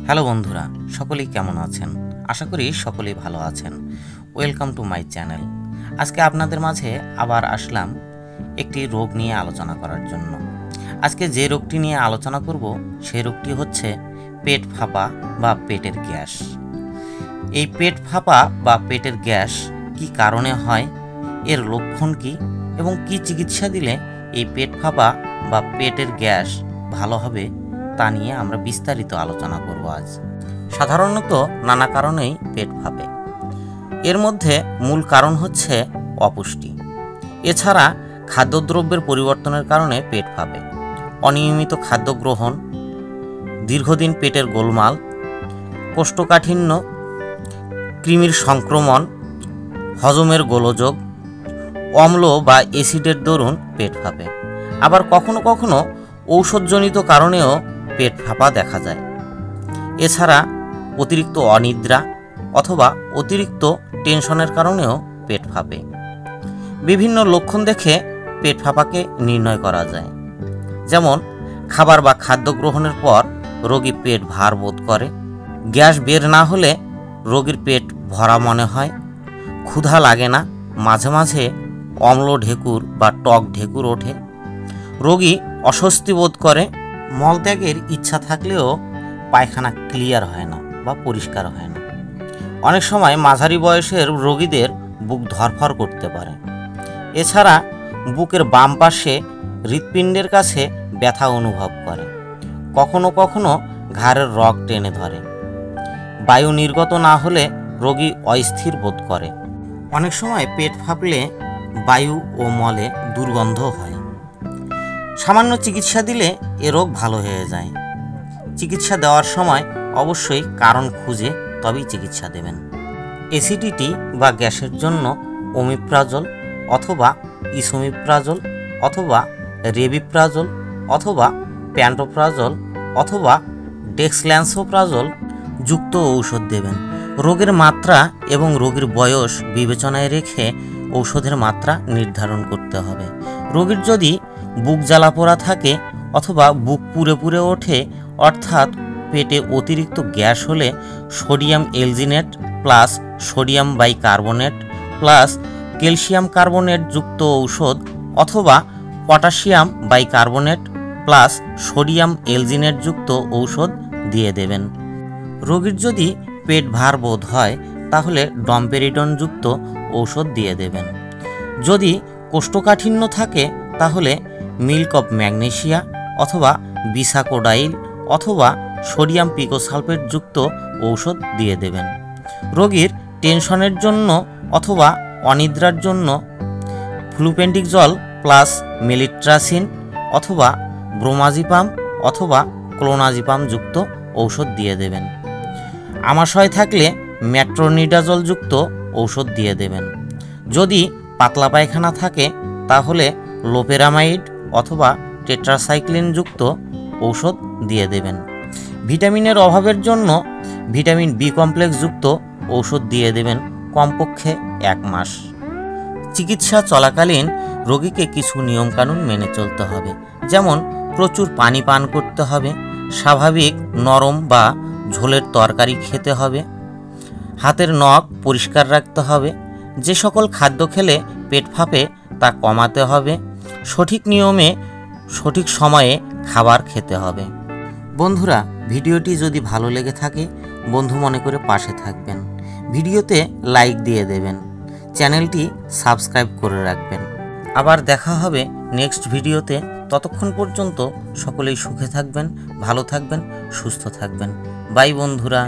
Hello বন্ধুরা, সকলেই কেমন আছেন? আশা করি সকলেই ভালো আছেন। Welcome to my channel. আজকে আপনাদের মাঝে আবার আসলাম একটি রোগ নিয়ে আলোচনা করার জন্য। আজকে যে রোগটি নিয়ে আলোচনা করব সেই রোগটি হচ্ছে পেট ফাঁপা বা পেটের গ্যাস। এই পেট ফাঁপা বা পেটের গ্যাস কি কারণে হয়, এর লক্ষণ কি এবং কি চিকিৎসা দিলে এই পেট ফাঁপা বা পেটের গ্যাস ভালো হবে তা নিয়ে আমরা বিস্তারিত আলোচনা করব আজ। সাধারণত নানা কারণেই পেট ফাঁপে। এর মধ্যে মূল কারণ হচ্ছে অপুষ্টি। এছাড়া খাদ্যদ্রব্যের পরিবর্তনের কারণে পেট ফাঁপে, অনিয়মিত খাদ্য গ্রহণ, দীর্ঘদিন পেটের গোলমাল, কোষ্ঠকাঠিন্য, কৃমির সংক্রমণ, হজমের গোলযোগ, অম্ল বা অ্যাসিডের দরুন পেট ফাঁপে। আবার কখনো কখনো ঔষধজনিত কারণেও পেট ফাঁপা দেখা যায়। এছাড়া অতিরিক্ত অনিদ্রা অথবা অতিরিক্ত টেনশনের কারণেও পেট ফাঁপে। বিভিন্ন লক্ষণ দেখে পেট ফাঁপাকে নির্ণয় করা যায়। যেমন খাবার বা খাদ্য গ্রহণের পর রোগী পেট ভার বোধ করে, গ্যাস বের না হলে রোগীর পেট ভরা মনে হয়, ক্ষুধা লাগে না, মাঝে মাঝে অম্ল ঢেকুর বা টক ঢেকুর ওঠে, রোগী অস্বস্তি বোধ করে, মলত্যাগের ইচ্ছা থাকলেও পায়খানা ক্লিয়ার হয় না বা পরিষ্কার হয় না। অনেক সময় মাঝারি বয়সের রোগীদের বুক ধরফর করতে পারে। এছাড়া বুকের বাম পাশে হৃৎপিণ্ডের কাছে ব্যথা অনুভব করে, কখনো কখনো ঘাড়ের রগ টেনে ধরে, বায়ু নির্গত না হলে রোগী অস্থির বোধ করে। অনেক সময় পেট ফাঁপলে বায়ু ও মলে দুর্গন্ধ হয়। সামান্য চিকিৎসা দিলে এ রোগ ভালো হয়ে যায়। চিকিৎসা দেওয়ার সময় অবশ্যই কারণ খুঁজে তবেই চিকিৎসা দেবেন। অ্যাসিডিটি বা গ্যাসের জন্য ওমিপ্রাজল অথবা ইসোমিপ্রাজল অথবা রেবিপ্রাজল অথবা প্যান্টোপ্রাজল অথবা ডেক্সল্যান্সোপ্রাজল যুক্ত ঔষধ দেবেন। রোগের মাত্রা এবং রোগীর বয়স বিবেচনায় রেখে ঔষধের মাত্রা নির্ধারণ করতে হবে। রোগীর যদি বুক জ্বালা পোড়া থাকে অথবা বুক পুড়ে পুড়ে ওঠে অর্থাৎ পেটে অতিরিক্ত গ্যাস হলে sodium alginate plus sodium bicarbonate plus calcium carbonate যুক্ত ঔষধ অথবা potassium bicarbonate plus sodium alginate যুক্ত ঔষধ দিয়ে দেবেন। রোগীর যদি পেট ভার বোধ হয় তাহলে ডম্পেরিডন যুক্ত ঔষধ দিয়ে দেবেন। যদি কোষ্ঠকাঠিন্য থাকে তাহলে মিল্ক অফ ম্যাগনেসিয়া অথবা বিসাকোডাইল অথবা সোডিয়াম পিকোসালফেট যুক্ত ঔষধ দিয়ে দেবেন। রোগীর টেনশনের জন্য অথবা অনিদ্রার জন্য ফ্লুপেন্টিকজল প্লাস মেলিট্রাসিন অথবা ব্রোমাজিপাম অথবা ক্লোনাজিপাম যুক্ত ঔষধ দিয়ে দেবেন। আমাশয় থাকলে ম্যাট্রোনিডাজল যুক্ত ঔষধ দিয়ে দেবেন। যদি পাতলা পায়খানা থাকে তাহলে লোপেরামাইড অথবা টেট্রাসাইক্লিন যুক্ত ঔষধ দিয়ে দেবেন। ভিটামিনের অভাবের জন্য ভিটামিন বি কমপ্লেক্স যুক্ত ঔষধ দিয়ে দেবেন কমপক্ষে 1 মাস। চিকিৎসা চলাকালীন রোগীকে কিছু নিয়মকানুন মেনে চলতে হবে। যেমন প্রচুর পানি পান করতে হবে, স্বাভাবিক নরম বা ঝোলের তরকারি খেতে হবে, হাতের নখ পরিষ্কার রাখতে হবে, যে সকল খাদ্য খেলে পেট ফাঁপে তা কমাতে হবে, সঠিক নিয়মে সঠিক সময়ে খাবার খেতে হবে। বন্ধুরা, ভিডিওটি যদি ভালো লেগে থাকে বন্ধু মনে করে পাশে থাকবেন, ভিডিওতে লাইক দিয়ে দেবেন, চ্যানেলটি সাবস্ক্রাইব করে রাখবেন। আবার দেখা হবে নেক্সট ভিডিওতে। ততক্ষণ পর্যন্ত সকলেই সুখে থাকবেন, ভালো থাকবেন, সুস্থ থাকবেন। বাই বন্ধুরা।